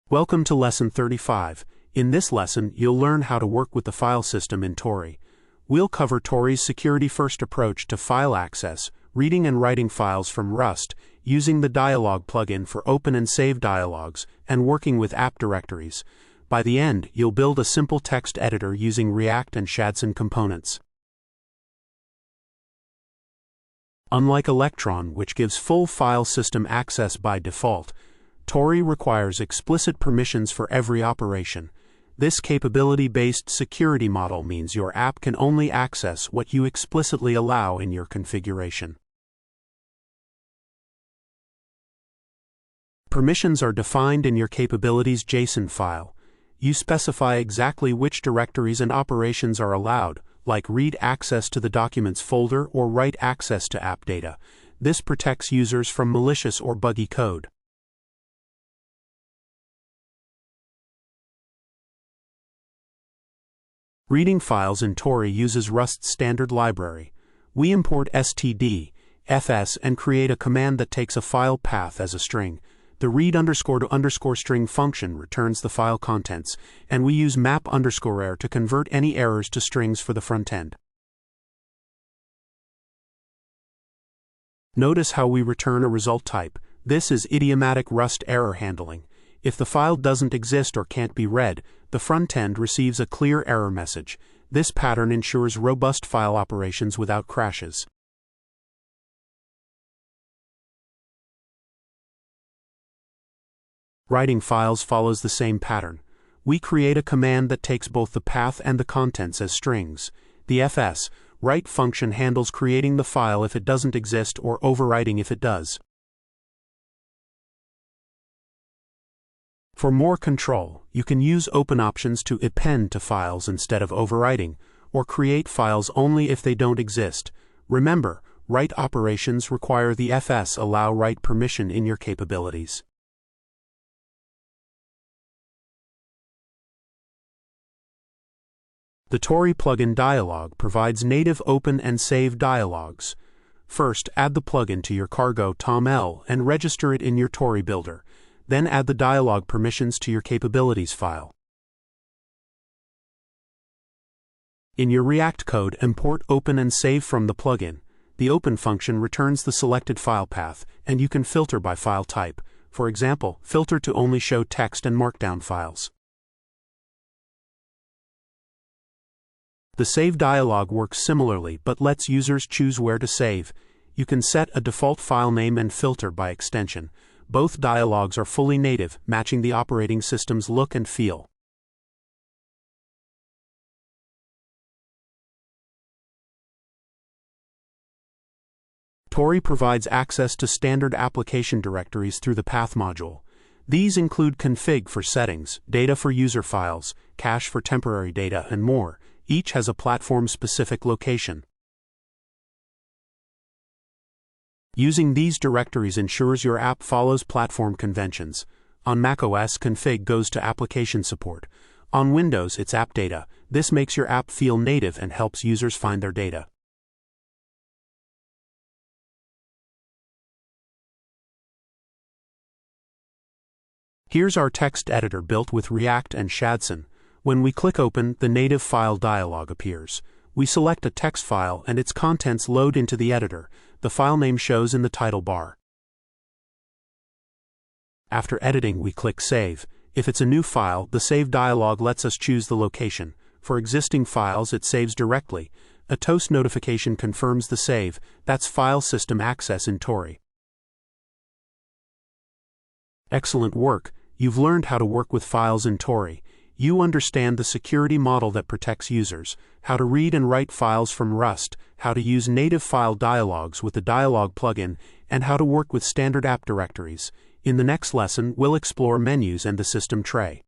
Welcome to Lesson 35. In this lesson, you'll learn how to work with the file system in Tauri. We'll cover Tauri's security-first approach to file access, reading and writing files from Rust, using the Dialog plugin for open and save dialogues, and working with app directories. By the end, you'll build a simple text editor using React and shadcn components. Unlike Electron, which gives full file system access by default, Tauri requires explicit permissions for every operation. This capability-based security model means your app can only access what you explicitly allow in your configuration. Permissions are defined in your capabilities JSON file. You specify exactly which directories and operations are allowed, like read access to the documents folder or write access to app data. This protects users from malicious or buggy code. Reading files in Tauri uses Rust's standard library. We import std.fs and create a command that takes a file path as a string. The read_to_string function returns the file contents, and we use map_error to convert any errors to strings for the front end. Notice how we return a result type. This is idiomatic Rust error handling. If the file doesn't exist or can't be read, the front end receives a clear error message. This pattern ensures robust file operations without crashes. Writing files follows the same pattern. We create a command that takes both the path and the contents as strings. The fs write function handles creating the file if it doesn't exist or overwriting if it does. For more control, you can use open options to append to files instead of overwriting, or create files only if they don't exist. Remember, write operations require the fs allow write permission in your capabilities. The tauri-plugin-dialog provides native open and save dialogues. First, add the plugin to your cargo TOML and register it in your Tauri builder. Then add the dialog permissions to your capabilities file. In your React code, import open and save from the plugin. The open function returns the selected file path, and you can filter by file type. For example, filter to only show text and markdown files. The save dialog works similarly but lets users choose where to save. You can set a default file name and filter by extension. Both dialogs are fully native, matching the operating system's look and feel. Tauri provides access to standard application directories through the path module. These include config for settings, data for user files, cache for temporary data, and more. Each has a platform-specific location. Using these directories ensures your app follows platform conventions. On macOS, config goes to application support. On Windows, it's app data. This makes your app feel native and helps users find their data. Here's our text editor built with React and shadcn. When we click open, the native file dialog appears. We select a text file and its contents load into the editor. The file name shows in the title bar. After editing, we click Save. If it's a new file, the Save dialog lets us choose the location. For existing files, it saves directly. A toast notification confirms the save. That's file system access in Tauri. Excellent work! You've learned how to work with files in Tauri. You understand the security model that protects users, how to read and write files from Rust, how to use native file dialogs with the Dialog plugin, and how to work with standard app directories. In the next lesson, we'll explore menus and the system tray.